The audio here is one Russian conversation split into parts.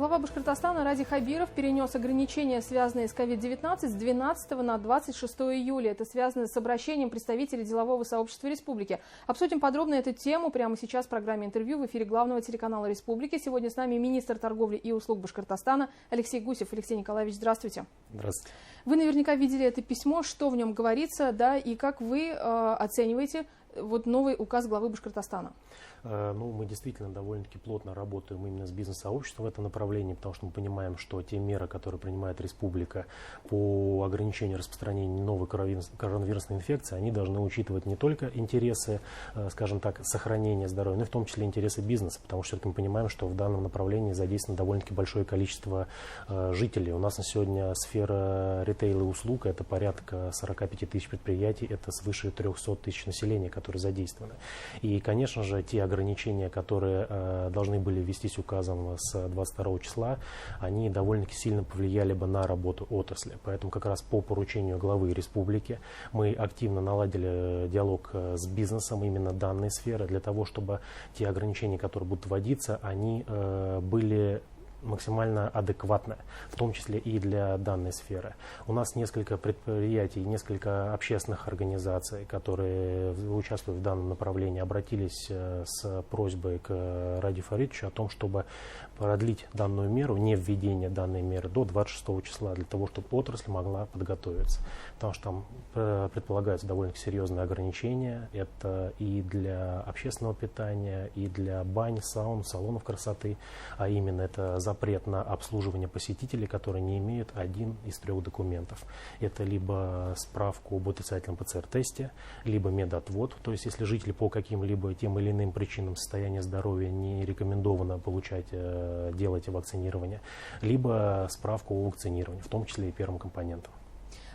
Глава Башкортостана Ради Хабиров перенес ограничения, связанные с COVID-19, с 12 на 26 июля. Это связано с обращением представителей делового сообщества республики. Обсудим подробно эту тему прямо сейчас в программе интервью в эфире главного телеканала республики. Сегодня с нами министр торговли и услуг Башкортостана Алексей Гусев. Алексей Николаевич, здравствуйте. Здравствуйте. Вы наверняка видели это письмо, что в нем говорится, да, и как вы оцениваете новый указ главы Башкортостана? Мы действительно довольно-таки плотно работаем именно с бизнес-сообществом в этом направлении, потому что мы понимаем, что те меры, которые принимает республика по ограничению распространения новой коронавирусной инфекции, они должны учитывать не только интересы, скажем так, сохранения здоровья, но и в том числе интересы бизнеса, потому что мы понимаем, что в данном направлении задействовано довольно-таки большое количество жителей. У нас на сегодня сфера ритейла и услуг, это порядка 45 тысяч предприятий, это свыше 300 тысяч населения, которые задействованы. И, конечно же, те ограничения, которые должны были ввестись указом с 22 числа, они довольно-таки сильно повлияли бы на работу отрасли. Поэтому как раз по поручению главы республики мы активно наладили диалог с бизнесом именно данной сферы для того, чтобы те ограничения, которые будут вводиться, они были максимально адекватно, в том числе и для данной сферы. У нас несколько предприятий, несколько общественных организаций, которые участвуют в данном направлении, обратились с просьбой к Ради Фаридовичу о том, чтобы продлить данную меру, не введение данной меры до 26 числа, для того, чтобы отрасль могла подготовиться. Потому что там предполагаются довольно серьезные ограничения. Это и для общественного питания, и для бань, саун, салонов красоты, а именно это запрет на обслуживание посетителей, которые не имеют один из 3 документов. Это либо справку об отрицательном ПЦР-тесте, либо медотвод, то есть если жители по каким-либо тем или иным причинам состояния здоровья не рекомендовано делать вакцинирование, либо справку о вакцинировании, в том числе и первым компонентом.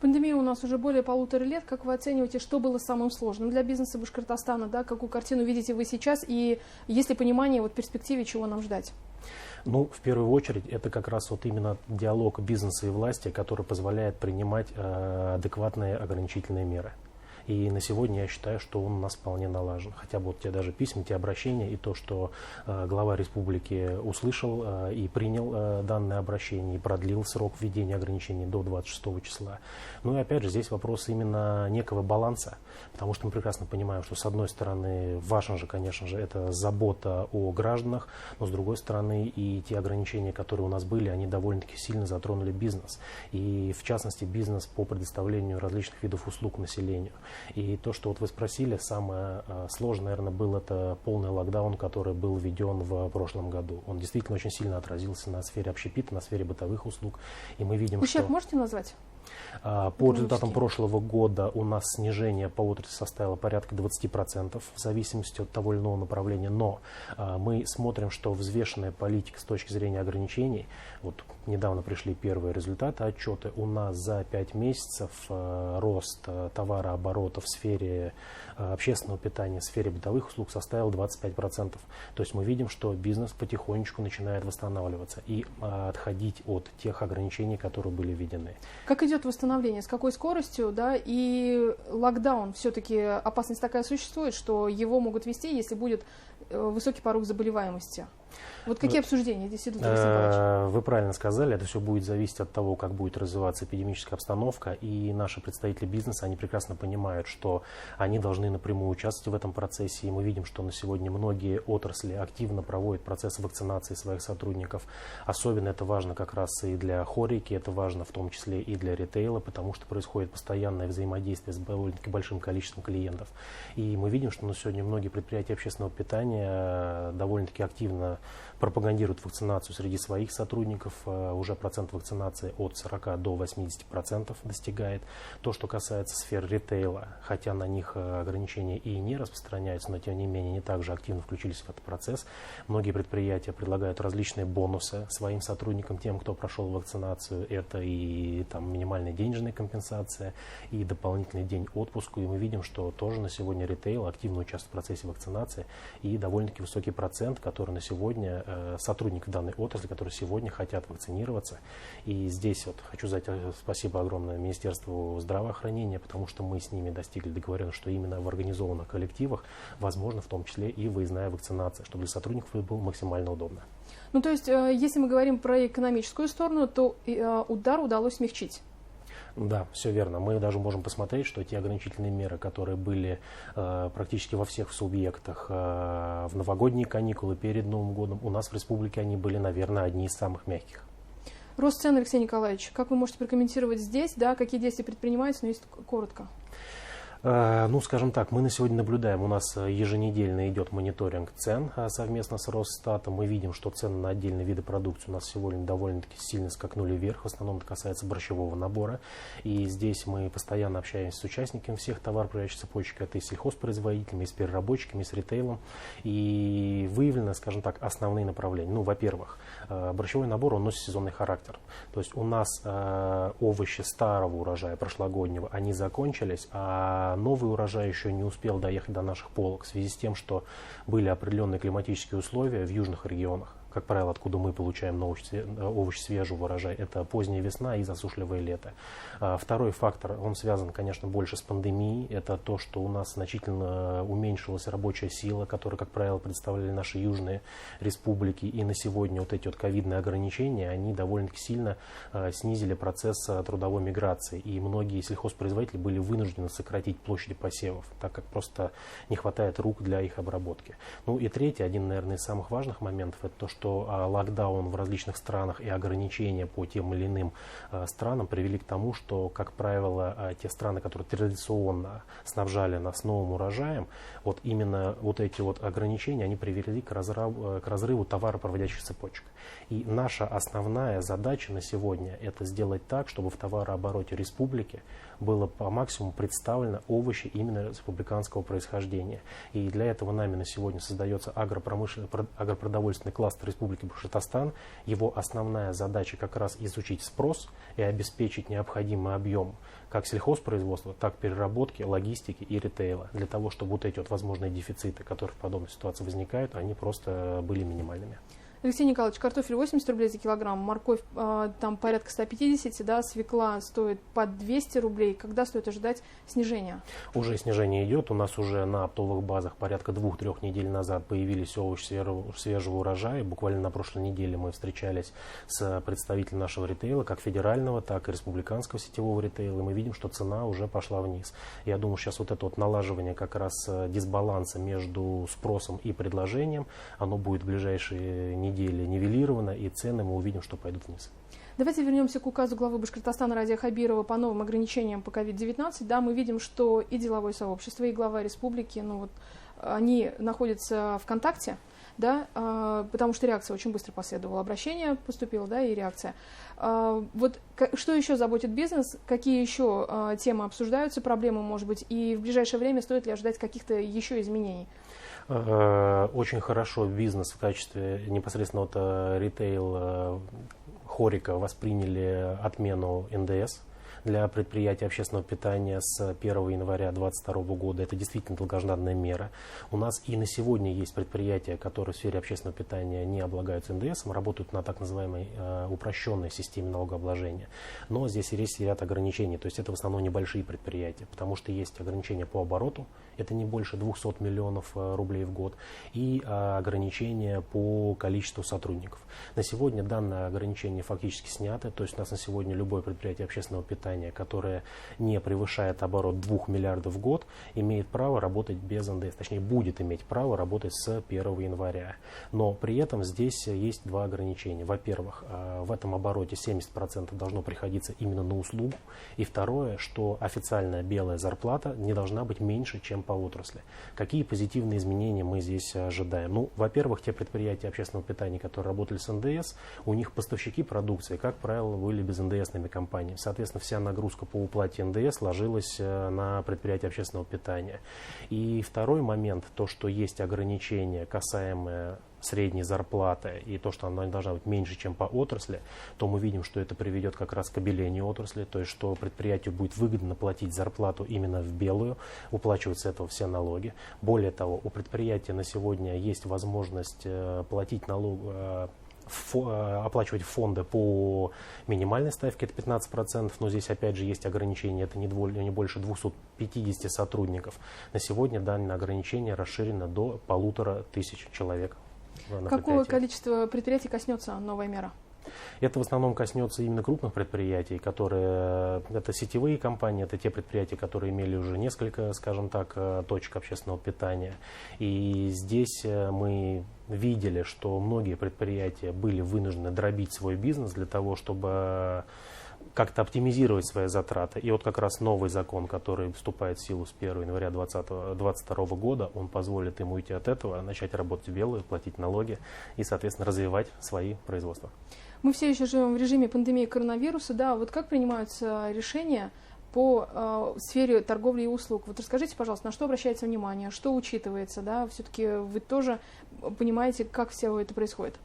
Пандемия у нас уже более 1,5 лет. Как вы оцениваете, что было самым сложным для бизнеса Башкортостана? Да? Какую картину видите вы сейчас? И есть ли понимание в перспективе, чего нам ждать? В первую очередь, это как раз именно диалог бизнеса и власти, который позволяет принимать адекватные ограничительные меры. И на сегодня я считаю, что он у нас вполне налажен. Хотя бы те даже письма, те обращения и то, что глава республики услышал и принял данное обращение и продлил срок введения ограничений до 26 числа. И опять же, здесь вопрос именно некого баланса, потому что мы прекрасно понимаем, что с одной стороны важно же, конечно же, это забота о гражданах, но с другой стороны и те ограничения, которые у нас были, они довольно-таки сильно затронули бизнес. И в частности бизнес по предоставлению различных видов услуг населению. И то, что вы спросили, самое сложное, наверное, был это полный локдаун, который был введен в прошлом году. Он действительно очень сильно отразился на сфере общепита, на сфере бытовых услуг. И мы видим, Ущерб можете назвать? По результатам прошлого года у нас снижение по отрасли составило порядка 20% в зависимости от того или иного направления. Но мы смотрим, что взвешенная политика с точки зрения ограничений, недавно пришли первые результаты, отчеты, у нас за 5 месяцев рост товарооборота в сфере общественного питания, в сфере бытовых услуг составил 25%. То есть мы видим, что бизнес потихонечку начинает восстанавливаться и отходить от тех ограничений, которые были введены. Как идет восстановление, с какой скоростью, да, и локдаун, все-таки опасность такая существует, что его могут ввести, если будет высокий порог заболеваемости? Какие обсуждения здесь идут, Алексей Николаевич? Вы правильно сказали, это все будет зависеть от того, как будет развиваться эпидемическая обстановка, и наши представители бизнеса, они прекрасно понимают, что они должны напрямую участвовать в этом процессе, и мы видим, что на сегодня многие отрасли активно проводят процесс вакцинации своих сотрудников. Особенно это важно как раз и для хорики, это важно в том числе и для ритейла, потому что происходит постоянное взаимодействие с довольно-таки большим количеством клиентов. И мы видим, что на сегодня многие предприятия общественного питания довольно-таки активно пропагандируют вакцинацию среди своих сотрудников. Уже процент вакцинации от 40 до 80% достигает. То, что касается сфер ритейла, хотя на них ограничения и не распространяются, но тем не менее они также активно включились в этот процесс. Многие предприятия предлагают различные бонусы своим сотрудникам, тем, кто прошел вакцинацию. Это и минимальная денежная компенсация, и дополнительный день отпуску. И мы видим, что тоже на сегодня ритейл активно участвует в процессе вакцинации и довольно-таки высокий процент, который на сегодня сотрудников данной отрасли, которые сегодня хотят вакцинироваться. И здесь вот хочу сказать спасибо огромное Министерству здравоохранения, потому что мы с ними достигли договоренности, что именно в организованных коллективах возможно в том числе и выездная вакцинация, чтобы для сотрудников это было максимально удобно. Ну, то есть, если мы говорим про экономическую сторону, то удар удалось смягчить. Да, все верно. Мы даже можем посмотреть, что те ограничительные меры, которые были практически во всех субъектах в новогодние каникулы перед Новым годом, у нас в республике они были, наверное, одни из самых мягких. Рост цен, Алексей Николаевич, как вы можете прокомментировать здесь, да, какие действия предпринимаются, но если коротко? Ну, скажем так, мы на сегодня наблюдаем, у нас еженедельно идет мониторинг цен совместно с Росстатом. Мы видим, что цены на отдельные виды продукции у нас сегодня довольно-таки сильно скакнули вверх. В основном это касается борщевого набора. И здесь мы постоянно общаемся с участниками всех товаропроизводящих цепочек. Это и с сельхозпроизводителями, и с переработчиками, и с ритейлом. И выявлены, скажем так, основные направления. Ну, во-первых, борщевой набор, он носит сезонный характер. То есть у нас овощи старого урожая, прошлогоднего, они закончились, а новый урожай еще не успел доехать до наших полок в связи с тем, что были определенные климатические условия в южных регионах. Как правило, откуда мы получаем овощи свежего урожая, это поздняя весна и засушливое лето. Второй фактор, он связан, конечно, больше с пандемией. Это то, что у нас значительно уменьшилась рабочая сила, которую, как правило, представляли наши южные республики. И на сегодня вот эти вот ковидные ограничения, они довольно-таки сильно снизили процесс трудовой миграции. И многие сельхозпроизводители были вынуждены сократить площади посевов, так как просто не хватает рук для их обработки. Ну и третий, один, наверное, из самых важных моментов, это то, что локдаун в различных странах и ограничения по тем или иным странам привели к тому, что, как правило, те страны, которые традиционно снабжали нас новым урожаем, вот именно вот эти вот ограничения, они привели к разрыву товаропроводящих цепочек. И наша основная задача на сегодня – это сделать так, чтобы в товарообороте республики было по максимуму представлено овощи именно республиканского происхождения. И для этого нами на сегодня создается агропродовольственный кластер Республики Башкортостан. Его основная задача как раз изучить спрос и обеспечить необходимый объем как сельхозпроизводства, так и переработки, логистики и ритейла, для того, чтобы вот эти вот возможные дефициты, которые в подобной ситуации возникают, они просто были минимальными. Алексей Николаевич, картофель 80 рублей за килограмм, морковь там порядка 150, да, свекла стоит под 200 рублей. Когда стоит ожидать снижения? Уже снижение идет. У нас уже на оптовых базах порядка 2-3 недель назад появились овощи свежего урожая. Буквально на прошлой неделе мы встречались с представителем нашего ритейла, как федерального, так и республиканского сетевого ритейла. И мы видим, что цена уже пошла вниз. Я думаю, сейчас вот это вот налаживание как раз дисбаланса между спросом и предложением, оно будет в ближайшие недели нивелировано, и цены мы увидим, что пойдут вниз. Давайте вернемся к указу главы Башкортостана Радия Хабирова по новым ограничениям по COVID-19. Да, мы видим, что и деловое сообщество, и глава республики, они находятся в контакте, да, потому что реакция очень быстро последовала. Обращение поступило, да, и реакция. Вот что еще заботит бизнес? Какие еще темы обсуждаются, проблемы, может быть, и в ближайшее время стоит ли ожидать каких-то еще изменений? Очень хорошо бизнес в качестве непосредственно ритейл Хорика восприняли отмену НДС для предприятий общественного питания с 1 января 2022 года. Это действительно долгожданная мера. У нас и на сегодня есть предприятия, которые в сфере общественного питания не облагаются НДСом, работают на так называемой упрощенной системе налогообложения. Но здесь есть ряд ограничений. То есть это в основном небольшие предприятия, потому что есть ограничения по обороту, это не больше 200 миллионов рублей в год, и ограничения по количеству сотрудников. На сегодня данное ограничение фактически снято, то есть у нас на сегодня любое предприятие общественного питания, которое не превышает оборот 2 миллиардов в год, имеет право работать без НДС, точнее будет иметь право работать с 1 января. Но при этом здесь есть два ограничения. Во-первых, в этом обороте 70% должно приходиться именно на услугу, и второе, что официальная белая зарплата не должна быть меньше, чем по отрасли. Какие позитивные изменения мы здесь ожидаем? Ну, во-первых, те предприятия общественного питания, которые работали с НДС, у них поставщики продукции, как правило, были безНДСными компаниями. Соответственно, вся нагрузка по уплате НДС ложилась на предприятия общественного питания. И второй момент, то, что есть ограничения, касаемые средней зарплаты, и то, что она не должна быть меньше, чем по отрасли, то мы видим, что это приведет как раз к обелению отрасли, то есть что предприятию будет выгодно платить зарплату именно в белую, уплачивать с этого все налоги. Более того, у предприятия на сегодня есть возможность платить налог, оплачивать фонды по минимальной ставке, это 15%, но здесь опять же есть ограничения, это не больше 250 сотрудников. На сегодня данное ограничение расширено до 1500 человек. Какое количество предприятий коснется новая мера? Это в основном коснется именно крупных предприятий, это сетевые компании, это те предприятия, которые имели уже несколько, скажем так, точек общественного питания. И здесь мы видели, что многие предприятия были вынуждены дробить свой бизнес для того, чтобы как-то оптимизировать свои затраты. И вот как раз новый закон, который вступает в силу с 1 января 2022 года, он позволит им уйти от этого, начать работать в белую, платить налоги и, соответственно, развивать свои производства. Мы все еще живем в режиме пандемии коронавируса. Да, вот как принимаются решения по сфере торговли и услуг? Вот расскажите, пожалуйста, на что обращается внимание, что учитывается, да? Все-таки вы тоже понимаете, как все это происходит?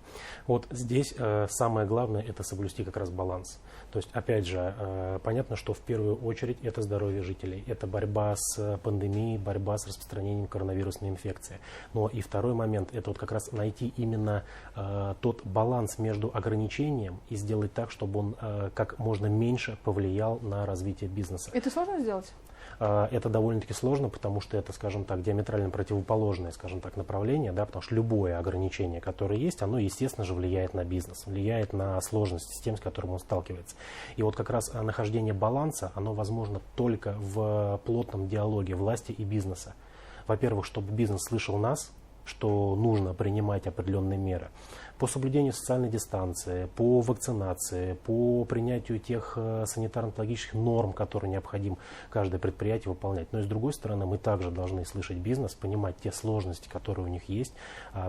Вот здесь самое главное – это соблюсти как раз баланс. То есть, опять же, понятно, что в первую очередь это здоровье жителей, это борьба с пандемией, борьба с распространением коронавирусной инфекции. Но и второй момент – это вот как раз найти именно тот баланс между ограничением и сделать так, чтобы он как можно меньше повлиял на развитие бизнеса. Это сложно сделать? Это довольно-таки сложно, потому что это, скажем так, диаметрально противоположное, скажем так, направление, да, потому что любое ограничение, которое есть, оно, естественно же, влияет на бизнес, влияет на сложности с тем, с которым он сталкивается. И вот как раз нахождение баланса, оно возможно только в плотном диалоге власти и бизнеса. Во-первых, чтобы бизнес слышал нас, что нужно принимать определенные меры по соблюдению социальной дистанции, по вакцинации, по принятию тех санитарно-экологических норм, которые необходимо каждое предприятие выполнять. Но и с другой стороны, мы также должны слышать бизнес, понимать те сложности, которые у них есть.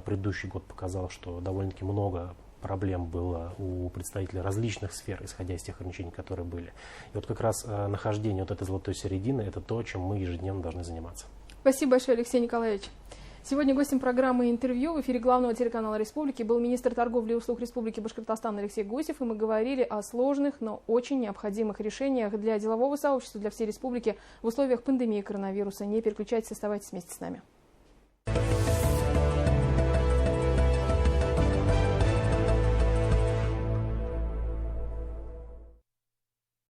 Предыдущий год показал, что довольно-таки много проблем было у представителей различных сфер, исходя из тех ограничений, которые были. И вот как раз нахождение вот этой золотой середины – это то, чем мы ежедневно должны заниматься. Спасибо большое, Алексей Николаевич. Сегодня гостем программы «Интервью» в эфире главного телеканала Республики был министр торговли и услуг Республики Башкортостан Алексей Гусев, и мы говорили о сложных, но очень необходимых решениях для делового сообщества, для всей республики в условиях пандемии коронавируса. Не переключайтесь, оставайтесь вместе с нами.